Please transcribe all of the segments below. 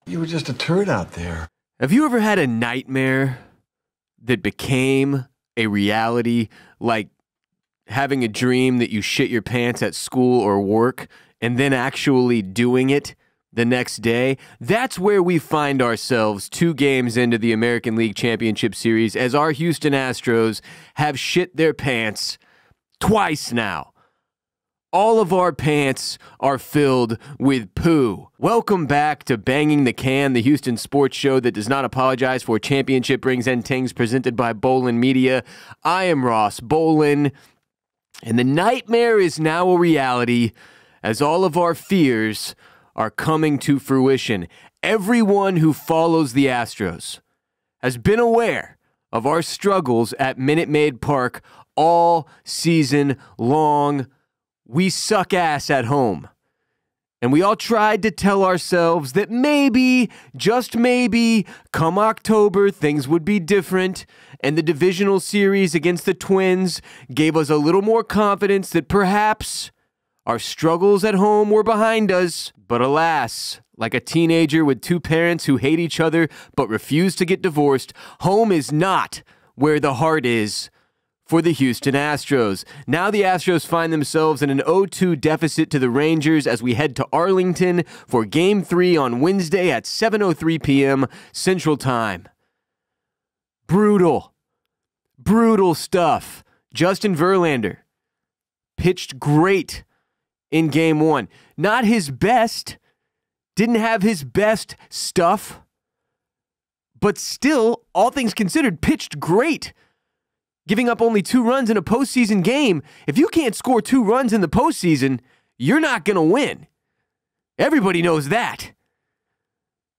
You were just a turd out there. Have you ever had a nightmare that became a reality, like having a dream that you shit your pants at school or work and then actually doing it the next day? That's where we find ourselves 2 games into the American League Championship Series as our Houston Astros have shit their pants twice now. All of our pants are filled with poo. Welcome back to Banging the Can, the Houston sports show that does not apologize for championship rings and tings, presented by Bolen Media. I am Ross Bolen, and the nightmare is now a reality as all of our fears are coming to fruition. Everyone who follows the Astros has been aware of our struggles at Minute Maid Park all season long. We suck ass at home. And we all tried to tell ourselves that maybe, just maybe, come October, things would be different. And the divisional series against the Twins gave us a little more confidence that perhaps our struggles at home were behind us. But alas, like a teenager with 2 parents who hate each other but refuse to get divorced, home is not where the heart is for the Houston Astros. Now the Astros find themselves in an 0-2 deficit to the Rangers as we head to Arlington for Game 3 on Wednesday at 7:03 p.m. Central Time. Brutal stuff. Justin Verlander pitched great in Game 1. Not his best, didn't have his best stuff, but still, all things considered, pitched great. Giving up only 2 runs in a postseason game. If you can't score 2 runs in the postseason, you're not going to win. Everybody knows that.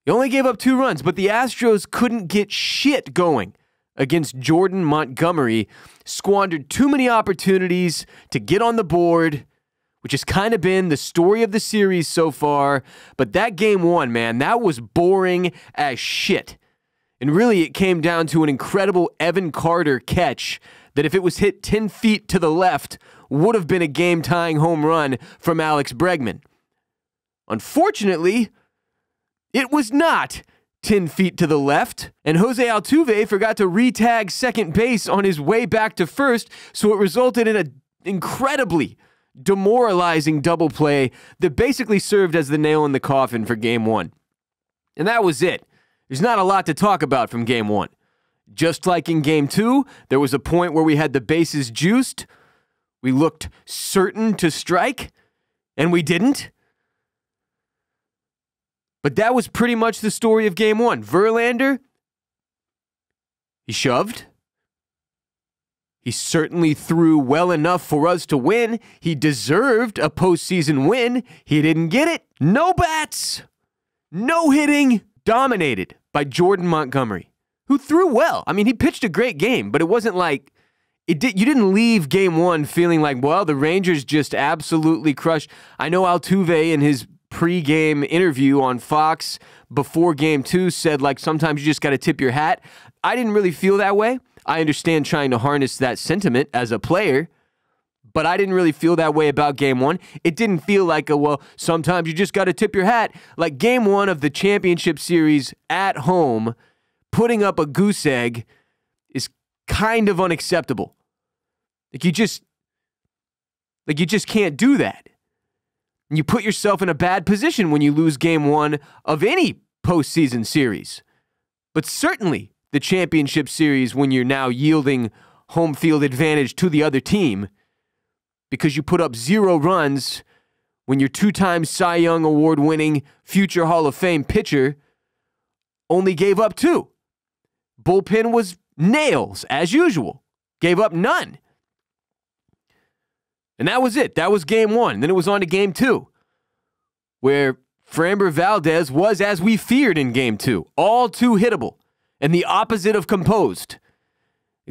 He only gave up 2 runs, but the Astros couldn't get shit going against Jordan Montgomery. Squandered too many opportunities to get on the board, which has kind of been the story of the series so far. But that Game 1, man, that was boring as shit. And really, it came down to an incredible Evan Carter catch that, if it was hit 10 feet to the left, would have been a game-tying home run from Alex Bregman. Unfortunately, it was not 10 feet to the left, and Jose Altuve forgot to re-tag second base on his way back to first, so it resulted in an incredibly demoralizing double play that basically served as the nail in the coffin for Game 1. And that was it. There's not a lot to talk about from Game 1. Just like in Game 2, there was a point where we had the bases juiced. We looked certain to strike, and we didn't. But that was pretty much the story of Game 1. Verlander, he shoved. He certainly threw well enough for us to win. He deserved a postseason win. He didn't get it. No bats. No hitting. Dominated by Jordan Montgomery, who threw well. I mean, he pitched a great game, but it wasn't like you didn't leave Game 1 feeling like, well, the Rangers just absolutely crushed. I know Altuve in his pre-game interview on Fox before Game 2 said, like, sometimes you just got to tip your hat. I didn't really feel that way. I understand trying to harness that sentiment as a player, but I didn't really feel that way about Game 1. It didn't feel like, well, sometimes you just got to tip your hat. Like Game 1 of the championship series at home, putting up a goose egg is kind of unacceptable. Like you just can't do that. And you put yourself in a bad position when you lose Game 1 of any postseason series. But certainly the championship series when you're now yielding home field advantage to the other team, because you put up 0 runs when your 2-time Cy Young Award-winning future Hall of Fame pitcher only gave up 2. Bullpen was nails, as usual. Gave up none. And that was it. That was Game 1. And then it was on to Game 2, where Framber Valdez was, as we feared in Game 2, all too hittable and the opposite of composed.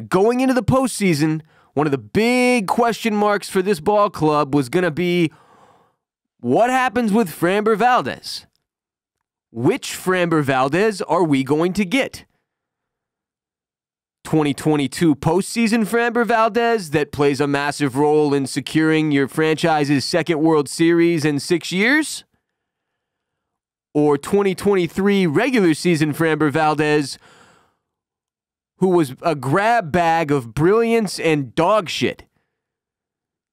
Going into the postseason, one of the big question marks for this ball club was going to be, what happens with Framber Valdez? Which Framber Valdez are we going to get? 2022 postseason Framber Valdez that plays a massive role in securing your franchise's second World Series in 6 years? or 2023 regular season Framber Valdez, who was a grab bag of brilliance and dog shit.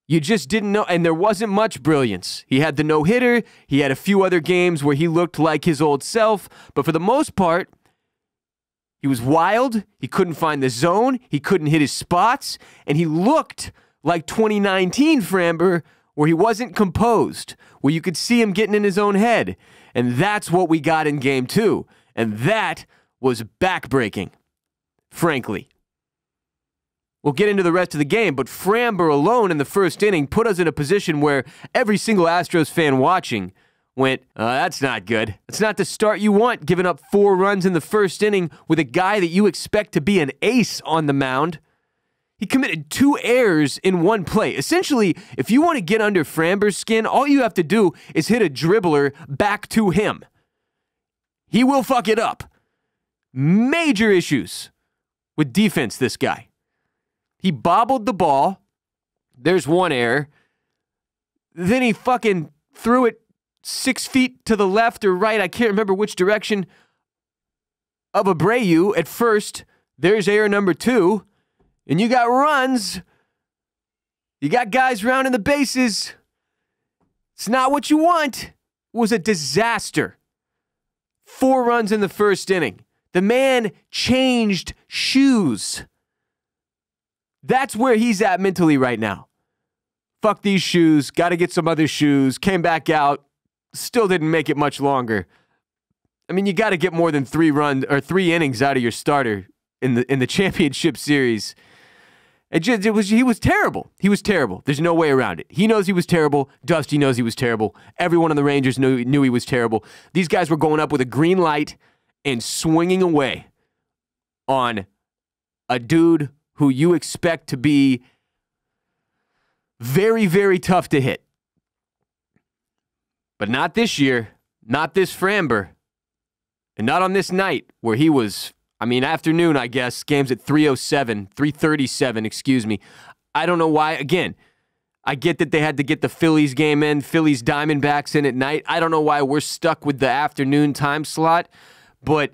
You just didn't know, and there wasn't much brilliance. He had the no-hitter, he had a few other games where he looked like his old self, but for the most part, he was wild, he couldn't find the zone, he couldn't hit his spots, and he looked like 2019 Framber, where he wasn't composed, where you could see him getting in his own head. And that's what we got in Game 2. And that was backbreaking, frankly. We'll get into the rest of the game, but Framber alone in the first inning put us in a position where every single Astros fan watching went, that's not good. It's not the start you want, giving up 4 runs in the first inning with a guy that you expect to be an ace on the mound. He committed 2 errors in one play. Essentially, if you want to get under Framber's skin, all you have to do is hit a dribbler back to him. He will fuck it up. Major issues with defense, this guy. He bobbled the ball. There's one error. Then he fucking threw it 6 feet to the left or right. I can't remember which direction of Abreu at first. There's error number 2. And you got runs. You got guys rounding the bases. It's not what you want. It was a disaster. 4 runs in the first inning. The man changed shoes. That's where he's at mentally right now. Fuck these shoes. Got to get some other shoes. Came back out. Still didn't make it much longer. I mean, you got to get more than 3 innings out of your starter in the championship series. He was terrible. He was terrible. There's no way around it. He knows he was terrible. Dusty knows he was terrible. Everyone on the Rangers knew he was terrible. These guys were going up with a green light and swinging away on a dude who you expect to be very, very tough to hit. But not this year, not this Framber, and not on this night where he was, afternoon, I guess, games at 3:37, excuse me. I don't know why. Again, I get that they had to get the Phillies game in, Phillies Diamondbacks in at night. I don't know why we're stuck with the afternoon time slot, but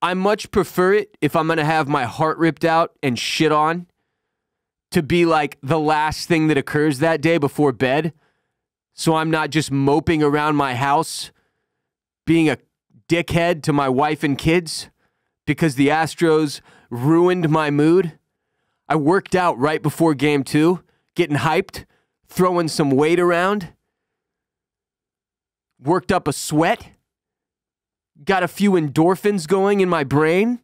I much prefer it if I'm going to have my heart ripped out and shit on to be like the last thing that occurs that day before bed. So I'm not just moping around my house being a dickhead to my wife and kids because the Astros ruined my mood. I worked out right before Game 2, getting hyped, throwing some weight around, worked up a sweat, got a few endorphins going in my brain,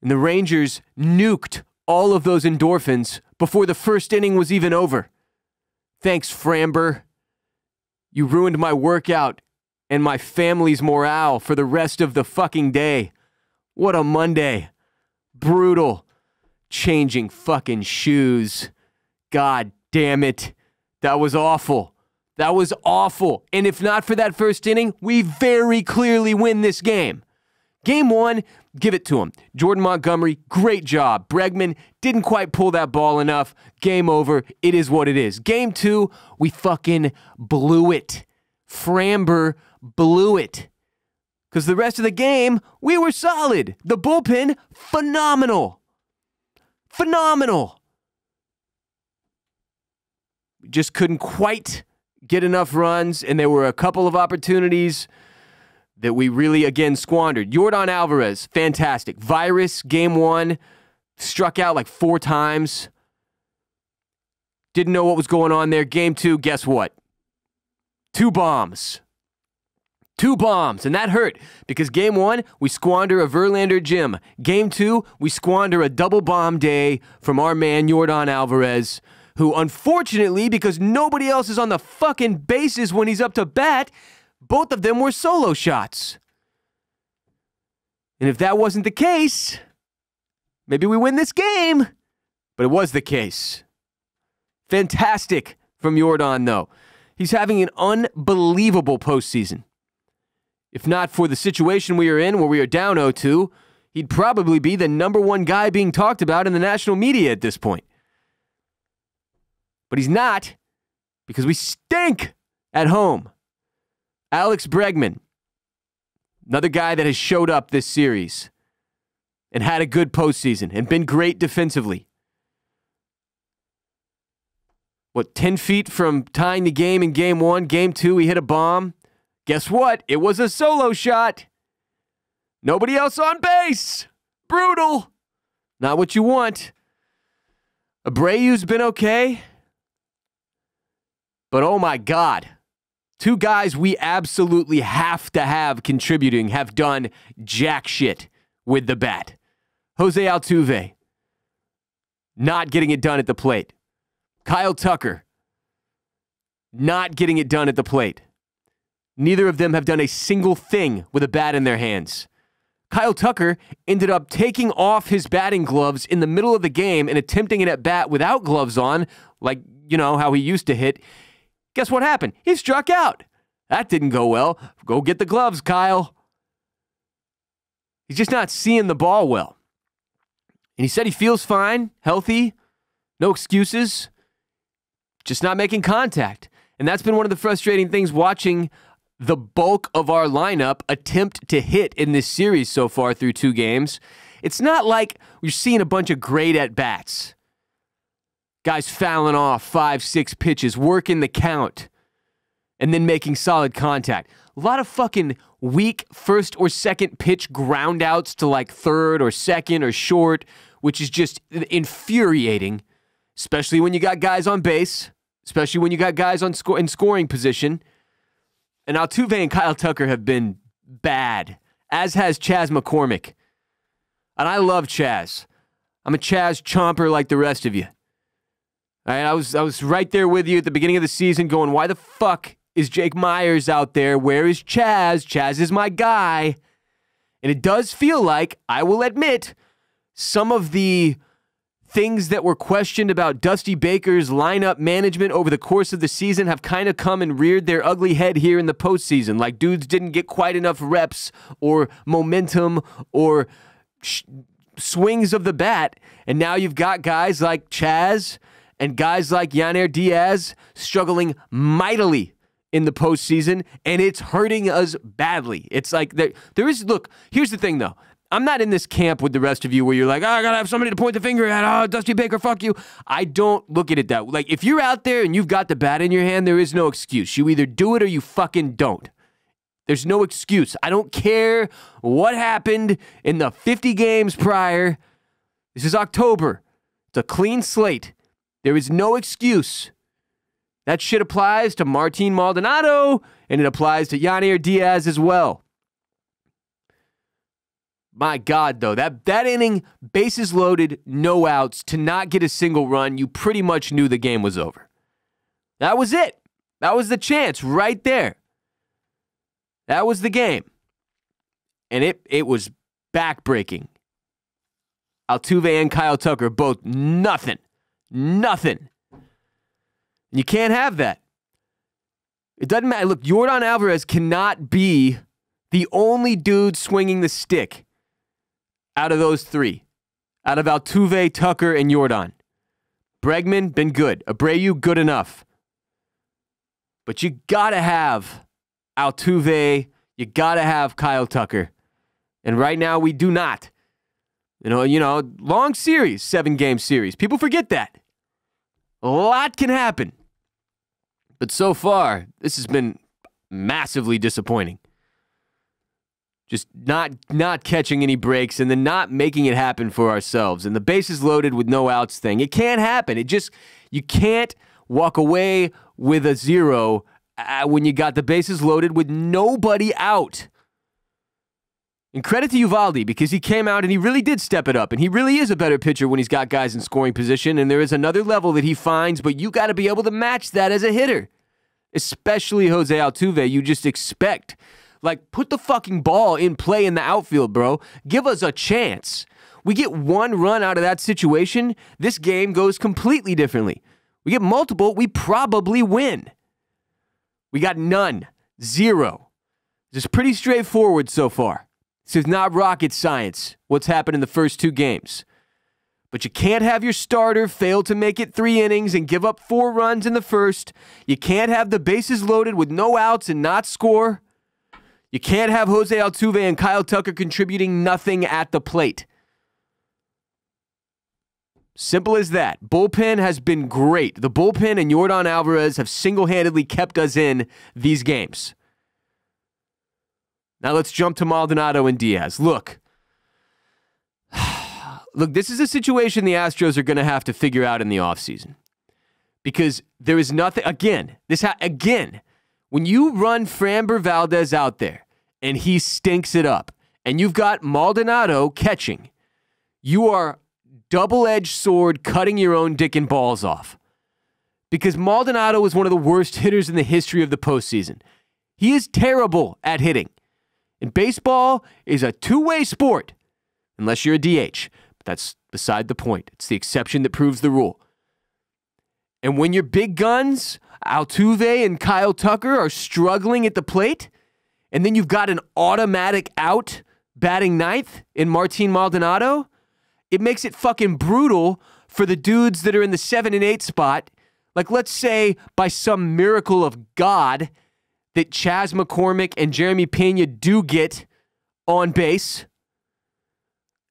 and the Rangers nuked all of those endorphins before the first inning was even over. Thanks, Framber. You ruined my workout and my family's morale for the rest of the fucking day. What a Monday. Brutal. Changing fucking shoes. God damn it. That was awful. That was awful. And if not for that first inning, we very clearly win this game. Game 1, give it to him. Jordan Montgomery, great job. Bregman didn't quite pull that ball enough. Game over. It is what it is. Game 2, we fucking blew it. Framber blew it. Because the rest of the game, we were solid. The bullpen, phenomenal. Phenomenal. We just couldn't quite get enough runs, and there were a couple of opportunities that we really, again, squandered. Yordan Alvarez, fantastic. Virus, Game 1, struck out like 4 times. Didn't know what was going on there. Game 2, guess what? 2 bombs. 2 bombs, and that hurt because Game 1, we squander a Verlander gym. Game 2, we squander a double bomb day from our man Yordan Alvarez, who unfortunately, because nobody else is on the fucking bases when he's up to bat, both of them were solo shots. And if that wasn't the case, maybe we win this game. But it was the case. Fantastic from Yordan, though. He's having an unbelievable postseason. If not for the situation we are in, where we are down 0-2, he'd probably be the #1 guy being talked about in the national media at this point. But he's not, because we stink at home. Alex Bregman, Another guy that has showed up this series and had a good postseason and been great defensively. 10 feet from tying the game in game 1, game 2, he hit a bomb. Guess what? It was a solo shot. Nobody else on base. Brutal. Not what you want. Abreu's been okay. But oh my God. 2 guys we absolutely have to have contributing have done jack shit with the bat. Jose Altuve, not getting it done at the plate. Kyle Tucker, not getting it done at the plate. Neither of them have done a single thing with a bat in their hands. Kyle Tucker ended up taking off his batting gloves in the middle of the game and attempting an at-bat without gloves on, like, you know, how he used to hit. Guess what happened? He struck out. That didn't go well. Go get the gloves, Kyle. He's just not seeing the ball well. And he said he feels fine, healthy, no excuses, just not making contact. And that's been one of the frustrating things watching the bulk of our lineup attempt to hit in this series so far through 2 games. It's not like we're seeing a bunch of great at-bats. Guys fouling off 5-6 pitches, working the count, and then making solid contact. A lot of fucking weak first or second pitch ground outs to like third or second or short, which is just infuriating, especially when you got guys on base, especially when you got guys in scoring position. And Altuve and Kyle Tucker have been bad, as has Chas McCormick. And I love Chas. I'm a Chas chomper like the rest of you. All right, I was right there with you at the beginning of the season going, why the fuck is Jake Myers out there? Where is Chas? Chas is my guy. And it does feel like, I will admit, some of the things that were questioned about Dusty Baker's lineup management over the course of the season have kind of come and reared their ugly head here in the postseason. Like dudes didn't get quite enough reps or momentum or swings of the bat. And now you've got guys like Chas and guys like Yainer Diaz struggling mightily in the postseason, and it's hurting us badly. It's like there is, look, here's the thing though. I'm not in this camp with the rest of you where you're like, oh, I gotta have somebody to point the finger at. Oh, Dusty Baker, fuck you. I don't look at it that way. Like, if you're out there and you've got the bat in your hand, there is no excuse. You either do it or you fucking don't. There's no excuse. I don't care what happened in the 50 games prior. This is October. It's a clean slate. There is no excuse. That shit applies to Martin Maldonado, and it applies to Yainer Diaz as well. My God, though, that inning, bases loaded, no outs, to not get a single run, you pretty much knew the game was over. That was it. That was the chance right there. That was the game. And it was backbreaking. Altuve and Kyle Tucker, both nothing. Nothing. And you can't have that. It doesn't matter. Look, Yordan Alvarez cannot be the only dude swinging the stick out of those 3. Out of Altuve, Tucker, and Yordan. Bregman, been good. Abreu, good enough. But you gotta have Altuve. You gotta have Kyle Tucker. And right now, we do not. You know, long series, 7-game series. People forget that. A lot can happen. But so far, this has been massively disappointing. Just not catching any breaks and then not making it happen for ourselves. And the bases loaded with no outs thing, it can't happen. You can't walk away with a 0 when you got the bases loaded with nobody out. And credit to Uvalde, because he came out and he really did step it up. And he really is a better pitcher when he's got guys in scoring position. And there is another level that he finds, but you got to be able to match that as a hitter. Especially Jose Altuve. You just expect, like, put the fucking ball in play in the outfield, bro. Give us a chance. We get 1 run out of that situation, this game goes completely differently. We get multiple, we probably win. We got none. 0. This is pretty straightforward so far. This is not rocket science, what's happened in the first 2 games. But you can't have your starter fail to make it 3 innings and give up 4 runs in the first. You can't have the bases loaded with no outs and not score. You can't have Jose Altuve and Kyle Tucker contributing nothing at the plate. Simple as that. Bullpen has been great. The bullpen and Yordan Alvarez have single-handedly kept us in these games. Now let's jump to Maldonado and Diaz. Look, this is a situation the Astros are going to have to figure out in the offseason. Because there is nothing, again, when you run Framber Valdez out there and he stinks it up, and you've got Maldonado catching, you are double-edged sword cutting your own dick and balls off. Because Maldonado is one of the worst hitters in the history of the postseason. He is terrible at hitting. And baseball is a two-way sport, unless you're a DH. But that's beside the point. It's the exception that proves the rule. And when your big guns, Altuve and Kyle Tucker, are struggling at the plate, and then you've got an automatic out batting ninth in Martin Maldonado, it makes it fucking brutal for the dudes that are in the 7 and 8 spot. Like, let's say by some miracle of God that Chas McCormick and Jeremy Pena do get on base.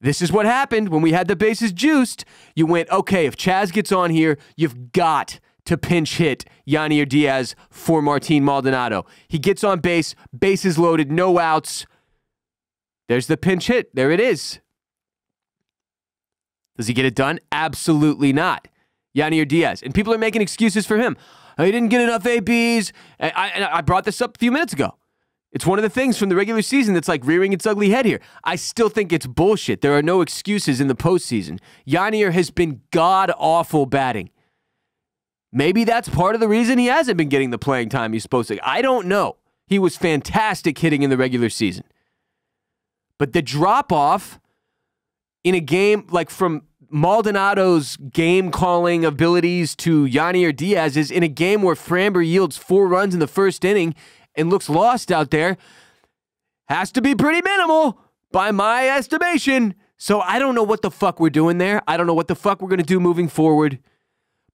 This is what happened when we had the bases juiced. You went, okay, if Chas gets on here, you've got to pinch hit Yanier Diaz for Martin Maldonado. He gets on base, bases loaded, no outs. There's the pinch hit. There it is. Does he get it done? Absolutely not. Yanier Diaz. And people are making excuses for him. He didn't get enough ABs. I brought this up a few minutes ago. It's one of the things from the regular season that's like rearing its ugly head here. I still think it's bullshit. There are no excuses in the postseason. Yanier has been god-awful batting. Maybe that's part of the reason he hasn't been getting the playing time he's supposed to. I don't know. He was fantastic hitting in the regular season. But the drop-off in a game, like from Maldonado's game-calling abilities to Yanier Diaz's in a game where Framber yields 4 runs in the first inning and looks lost out there, has to be pretty minimal by my estimation. So I don't know what the fuck we're doing there. I don't know what the fuck we're going to do moving forward.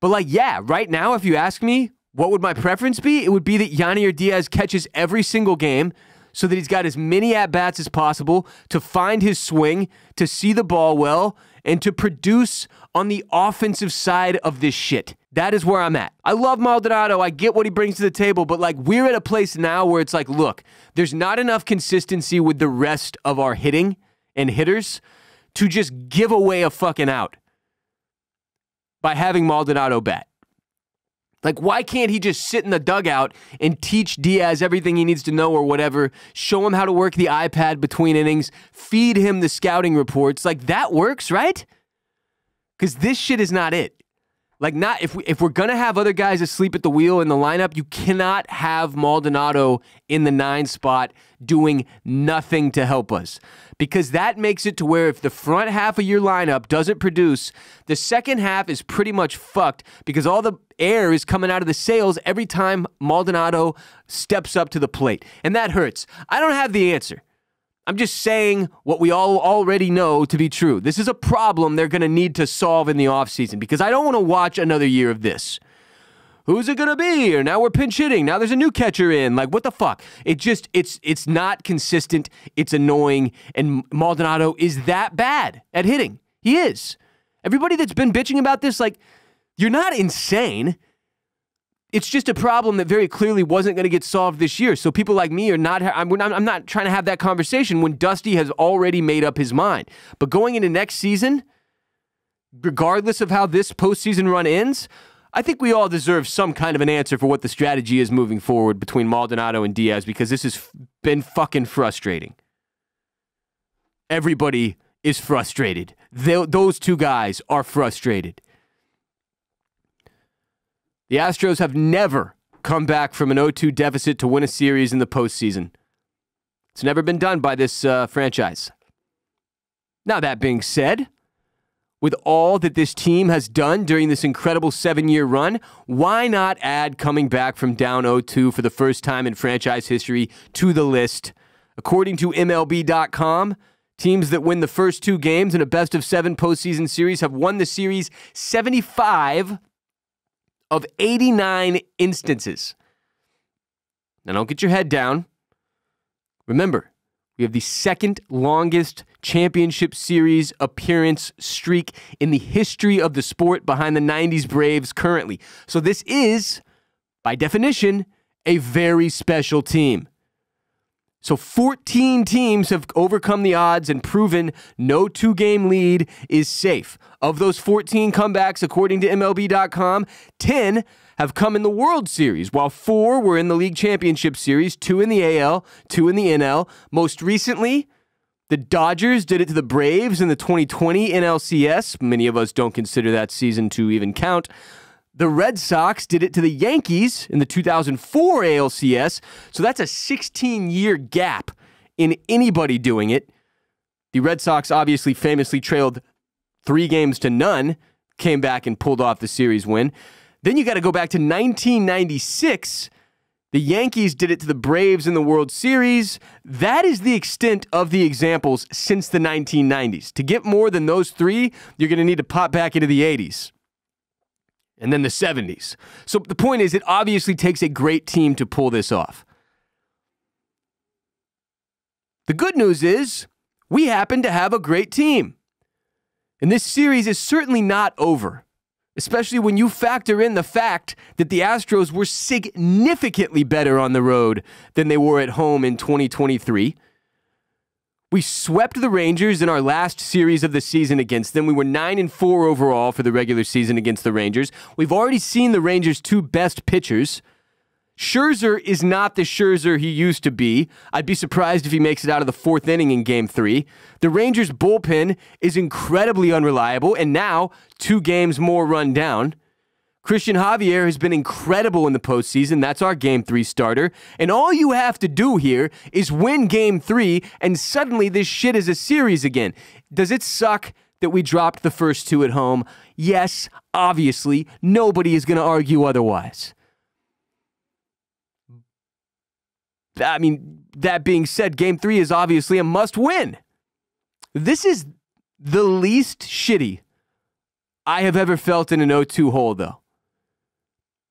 But like, yeah, right now, if you ask me, what would my preference be? It would be that Yanier Diaz catches every single game so that he's got as many at-bats as possible to find his swing, to see the ball well, and to produce on the offensive side of this shit. That is where I'm at. I love Maldonado. I get what he brings to the table, but like we're at a place now where it's like, look, there's not enough consistency with the rest of our hitting and hitters to just give away a fucking out by having Maldonado bat. Like, why can't he just sit in the dugout and teach Diaz everything he needs to know or whatever, show him how to work the iPad between innings, feed him the scouting reports? Like, that works, right? Because this shit is not it. Like, not if we're going to have other guys asleep at the wheel in the lineup, you cannot have Maldonado in the 9 spot doing nothing to help us. Because that makes it to where if the front half of your lineup doesn't produce, the second half is pretty much fucked because all the air is coming out of the sails every time Maldonado steps up to the plate. And that hurts. I don't have the answer. I'm just saying what we all already know to be true. This is a problem they're going to need to solve in the offseason because I don't want to watch another year of this. Who's it going to be? Or now we're pinch hitting. Now there's a new catcher in. Like, what the fuck? It's not consistent. It's annoying. And Maldonado is that bad at hitting. He is. Everybody that's been bitching about this, like, you're not insane. It's just a problem that very clearly wasn't going to get solved this year. So people like me are not, I'm not trying to have that conversation when Dusty has already made up his mind. But going into next season, regardless of how this postseason run ends, I think we all deserve some kind of an answer for what the strategy is moving forward between Maldonado and Diaz because this has been fucking frustrating. Everybody is frustrated. Those two guys are frustrated. The Astros have never come back from an 0-2 deficit to win a series in the postseason. It's never been done by this franchise. Now, that being said, with all that this team has done during this incredible 7-year run, why not add coming back from down 0-2 for the first time in franchise history to the list? According to MLB.com, teams that win the first 2 games in a best-of-7 postseason series have won the series 75 of 89 instances. Now, don't get your head down. Remember, we have the second longest championship series appearance streak in the history of the sport behind the 90s Braves currently. So this is, by definition, a very special team. So 14 teams have overcome the odds and proven no 2-game lead is safe. Of those 14 comebacks, according to MLB.com, 10 have come in the World Series, while 4 were in the League Championship Series, 2 in the AL, 2 in the NL. Most recently, the Dodgers did it to the Braves in the 2020 NLCS. Many of us don't consider that season to even count. The Red Sox did it to the Yankees in the 2004 ALCS. So that's a 16-year gap in anybody doing it. The Red Sox obviously famously trailed 3-0, came back and pulled off the series win. Then you got to go back to 1996. The Yankees did it to the Braves in the World Series. That is the extent of the examples since the 1990s. To get more than those 3, you're going to need to pop back into the 80s. And then the 70s. So the point is, it obviously takes a great team to pull this off. The good news is, we happen to have a great team. And this series is certainly not over, especially when you factor in the fact that the Astros were significantly better on the road than they were at home in 2023. We swept the Rangers in our last series of the season against them. We were 9-4 overall for the regular season against the Rangers. We've already seen the Rangers' 2 best pitchers. Scherzer is not the Scherzer he used to be. I'd be surprised if he makes it out of the 4th inning in Game 3. The Rangers' bullpen is incredibly unreliable, and now 2 games more run down. Christian Javier has been incredible in the postseason. That's our Game 3 starter. And all you have to do here is win Game 3, and suddenly this shit is a series again. Does it suck that we dropped the first 2 at home? Yes, obviously. Nobody is going to argue otherwise. I mean, that being said, Game 3 is obviously a must-win. This is the least shitty I have ever felt in an 0-2 hole, though.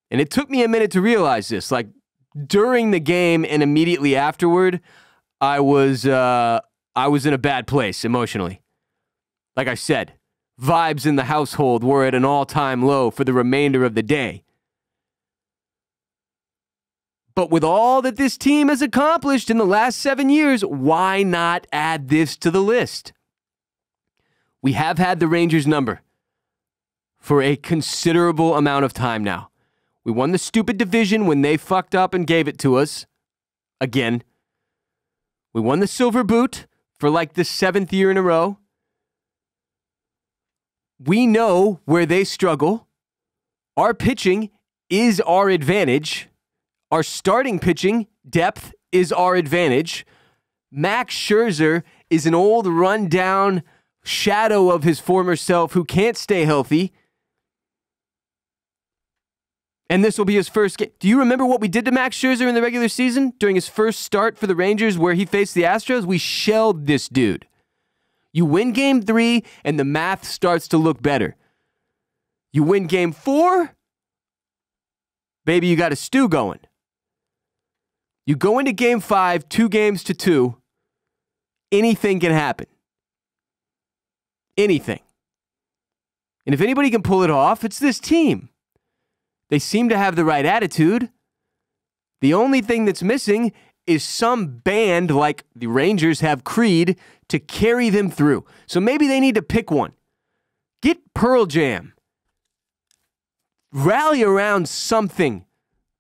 And it took me a minute to realize this. Like, during the game and immediately afterward, I was in a bad place emotionally. Like I said, vibes in the household were at an all-time low for the remainder of the day. But with all that this team has accomplished in the last 7 years, why not add this to the list? We have had the Rangers number for a considerable amount of time now. We won the stupid division when they fucked up and gave it to us. Again. We won the Silver Boot for like the 7th year in a row. We know where they struggle. Our pitching is our advantage. Our starting pitching depth is our advantage. Max Scherzer is an old, run-down shadow of his former self who can't stay healthy. And this will be his first game. Do you remember what we did to Max Scherzer in the regular season during his first start for the Rangers where he faced the Astros? We shelled this dude. You win Game 3, and the math starts to look better. You win Game 4, baby, you got a stew going. You go into Game 5, 2-2, anything can happen. Anything. And if anybody can pull it off, it's this team. They seem to have the right attitude. The only thing that's missing is some band like the Rangers have Creed to carry them through. So maybe they need to pick one. Get Pearl Jam. Rally around something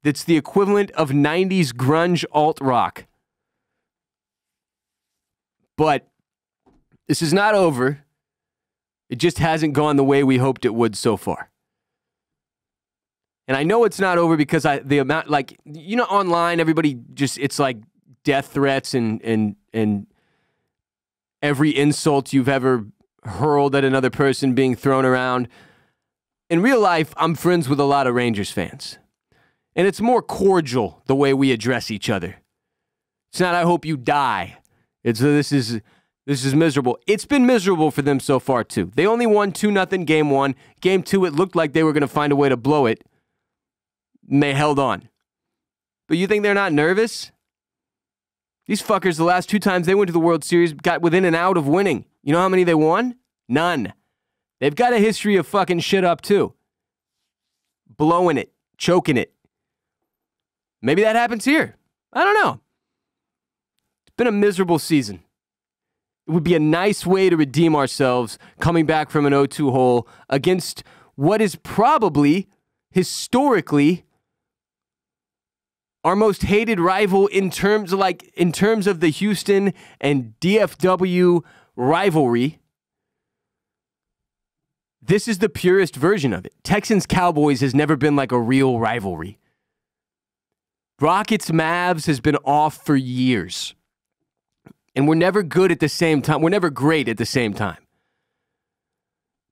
that's the equivalent of 90s grunge alt-rock. But this is not over. It just hasn't gone the way we hoped it would so far. And I know it's not over because the amount, like, you know, online, everybody just, it's like death threats and every insult you've ever hurled at another person being thrown around. In real life, I'm friends with a lot of Rangers fans. And it's more cordial the way we address each other. It's not, I hope you die. It's, this is miserable. It's been miserable for them so far, too. They only won 2-0 Game 1. Game 2, it looked like they were going to find a way to blow it. And they held on. But you think they're not nervous? These fuckers, the last 2 times they went to the World Series, got within an out of winning. You know how many they won? None. They've got a history of fucking shit up too. Blowing it, choking it. Maybe that happens here. I don't know. It's been a miserable season. It would be a nice way to redeem ourselves coming back from an 0-2 hole against what is probably, historically, our most hated rival in terms of the Houston and DFW rivalry. This is the purest version of it. Texans-Cowboys has never been like a real rivalry. Rockets-Mavs has been off for years. And we're never good at the same time. We're never great at the same time.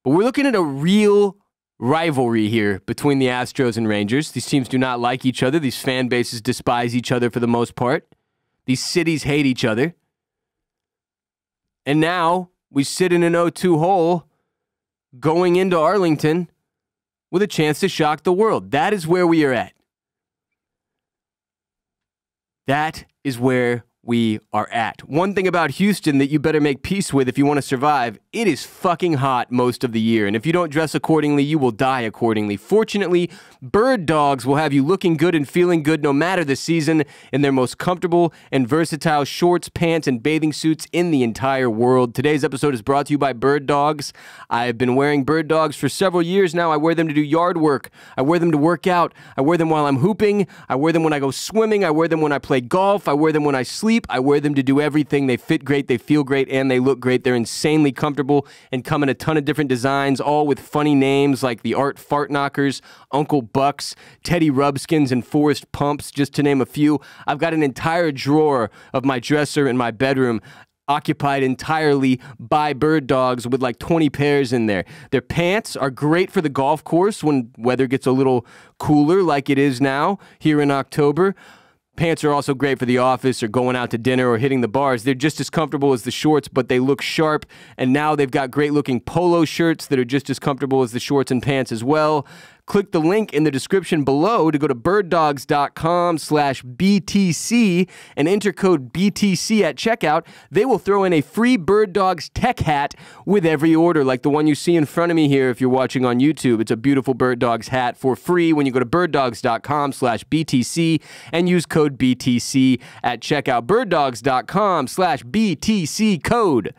But we're looking at a real rivalry here between the Astros and Rangers. These teams do not like each other. These fan bases despise each other for the most part. These cities hate each other. And now we sit in an 0-2 hole going into Arlington with a chance to shock the world. That is where we are at. That is where we are at. One thing about Houston that you better make peace with if you want to survive, it is fucking hot most of the year. And if you don't dress accordingly, you will die accordingly. Fortunately, Bird Dogs will have you looking good and feeling good no matter the season in their most comfortable and versatile shorts, pants, and bathing suits in the entire world. Today's episode is brought to you by Bird Dogs. I've been wearing Bird Dogs for several years now. I wear them to do yard work. I wear them to work out. I wear them while I'm hooping. I wear them when I go swimming. I wear them when I play golf. I wear them when I sleep. I wear them to do everything. They fit great, they feel great, and they look great. They're insanely comfortable and come in a ton of different designs, all with funny names like the Art Fart Knockers, Uncle Bucks, Teddy Rubskins, and Forrest Pumps, just to name a few. I've got an entire drawer of my dresser in my bedroom occupied entirely by Bird Dogs with like 20 pairs in there. Their pants are great for the golf course when weather gets a little cooler like it is now here in October. Pants are also great for the office or going out to dinner or hitting the bars. They're just as comfortable as the shorts, but they look sharp. And now they've got great-looking polo shirts that are just as comfortable as the shorts and pants as well. Click the link in the description below to go to birddogs.com/BTC and enter code BTC at checkout. They will throw in a free Bird Dogs tech hat with every order, like the one you see in front of me here if you're watching on YouTube. It's a beautiful Bird Dogs hat for free when you go to birddogs.com/BTC and use code BTC at checkout. birddogs.com/BTC code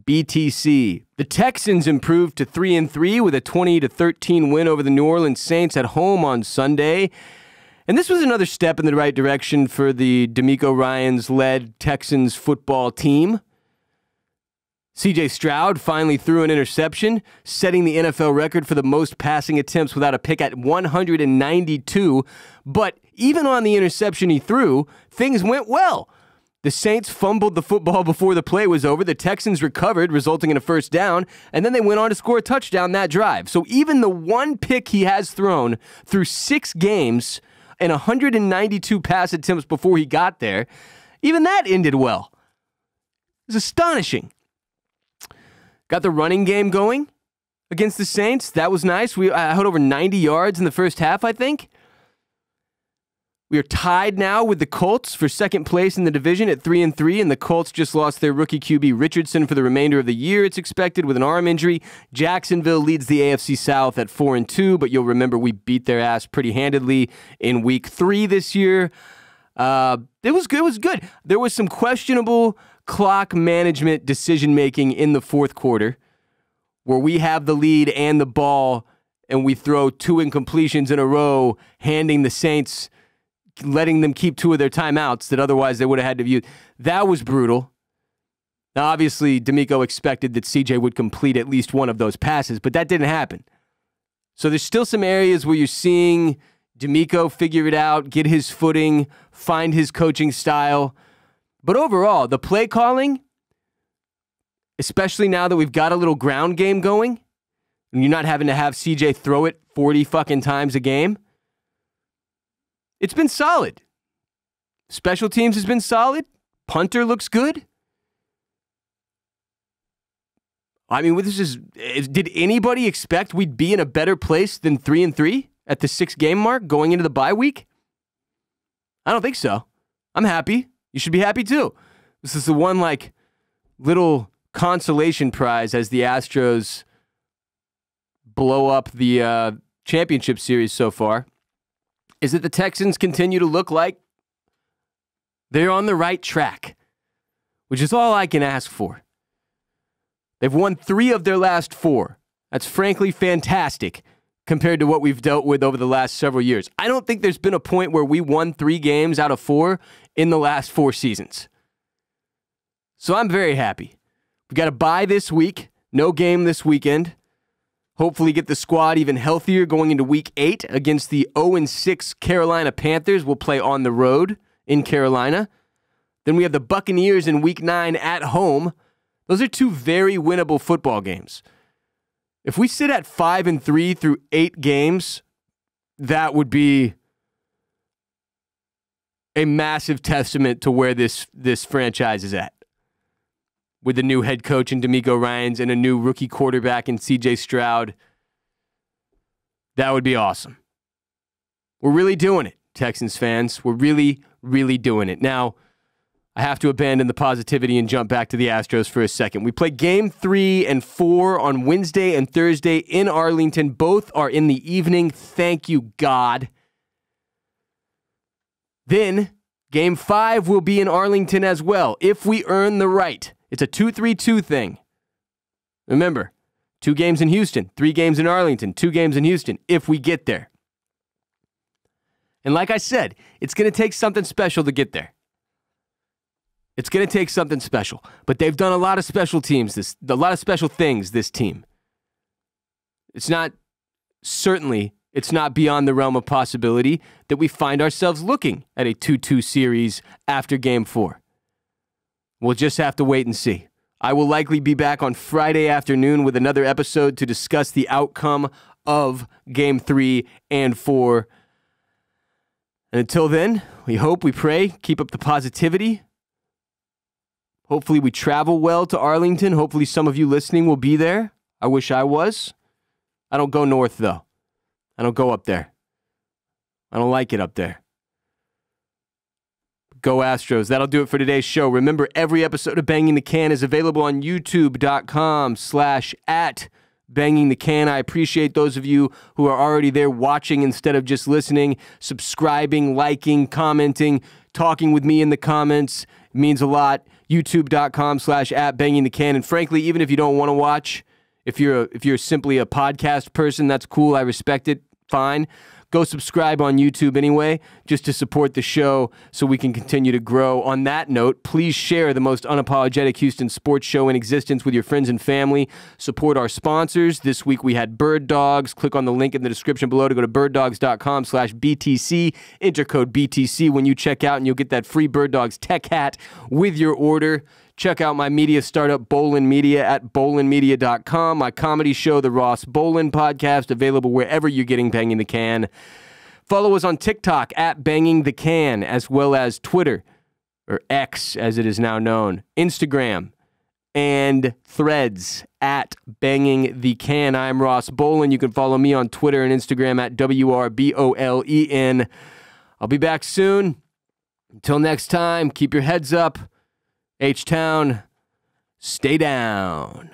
BTC. The Texans improved to 3-3 with a 20-13 win over the New Orleans Saints at home on Sunday. And this was another step in the right direction for the D'Amico Ryans-led Texans football team. C.J. Stroud finally threw an interception, setting the NFL record for the most passing attempts without a pick at 192. But even on the interception he threw, things went well. The Saints fumbled the football before the play was over. The Texans recovered, resulting in a first down, and then they went on to score a touchdown that drive. So even the one pick he has thrown through 6 games and 192 pass attempts before he got there, even that ended well. It was astonishing. Got the running game going against the Saints. That was nice. I had over 90 yards in the first half, I think. We are tied now with the Colts for second place in the division at 3-3, and the Colts just lost their rookie QB Richardson for the remainder of the year, it's expected, with an arm injury. Jacksonville leads the AFC South at 4-2, but you'll remember we beat their ass pretty handedly in Week 3 this year. It was good. It was good. There was some questionable clock management decision-making in the fourth quarter where we have the lead and the ball, and we throw 2 incompletions in a row, handing the Saints, letting them keep 2 of their timeouts that otherwise they would have had to use. That was brutal. Now, obviously, D'Amico expected that CJ would complete at least one of those passes, but that didn't happen. So there's still some areas where you're seeing D'Amico figure it out, get his footing, find his coaching style. But overall, the play calling, especially now that we've got a little ground game going, and you're not having to have CJ throw it 40 fucking times a game, it's been solid. Special teams has been solid. Punter looks good. I mean, did anybody expect we'd be in a better place than 3-3 at the 6-game mark going into the bye week? I don't think so. I'm happy. You should be happy too. This is the one little consolation prize as the Astros blow up the championship series so far, is that the Texans continue to look like they're on the right track, which is all I can ask for. They've won 3 of their last 4. That's frankly fantastic compared to what we've dealt with over the last several years. I don't think there's been a point where we won 3 games out of 4 in the last 4 seasons. So I'm very happy. We've got a bye this week, no game this weekend. Hopefully get the squad even healthier going into week 8 against the 0-6 Carolina Panthers. We'll play on the road in Carolina. Then we have the Buccaneers in week 9 at home. Those are 2 very winnable football games. If we sit at 5-3 through 8 games, that would be a massive testament to where this franchise is at. With the new head coach in D'Amico Ryans and a new rookie quarterback in C.J. Stroud. That would be awesome. We're really doing it, Texans fans. We're really, really doing it. Now, I have to abandon the positivity and jump back to the Astros for a second. We play game 3 and 4 on Wednesday and Thursday in Arlington. Both are in the evening. Thank you, God. Then, game 5 will be in Arlington as well, if we earn the right. It's a 2-3-2 thing. Remember, 2 games in Houston, 3 games in Arlington, 2 games in Houston, if we get there. And like I said, it's going to take something special to get there. It's going to take something special. But they've done a lot of special things, this team. It's not beyond the realm of possibility that we find ourselves looking at a 2-2 series after game 4. We'll just have to wait and see. I will likely be back on Friday afternoon with another episode to discuss the outcome of game 3 and 4. And until then, we hope, we pray, keep up the positivity. Hopefully we travel well to Arlington. Hopefully some of you listening will be there. I wish I was. I don't go north, though. I don't go up there. I don't like it up there. Go Astros. That'll do it for today's show. Remember, every episode of Banging the Can is available on youtube.com/@bangingthecan. I appreciate those of you who are already there watching instead of just listening, subscribing, liking, commenting, talking with me in the comments. It means a lot. youtube.com/@bangingthecan. And frankly, even if you don't want to watch, if you're simply a podcast person, that's cool. I respect it. Fine. Go subscribe on YouTube anyway, just to support the show so we can continue to grow. On that note, please share the most unapologetic Houston sports show in existence with your friends and family. Support our sponsors. This week we had Bird Dogs. Click on the link in the description below to go to birddogs.com/BTC. Enter code BTC when you check out, and you'll get that free Bird Dogs tech hat with your order. Check out my media startup, Bolen Media, at bolenmedia.com. My comedy show, The Ross Bolen Podcast, available wherever you're getting Banging the Can. Follow us on TikTok, @BangingTheCan, as well as Twitter, or X as it is now known, Instagram, and Threads, @BangingTheCan. I'm Ross Bolen. You can follow me on Twitter and Instagram at WRBOLEN. I'll be back soon. Until next time, keep your heads up. H-Town, stay down.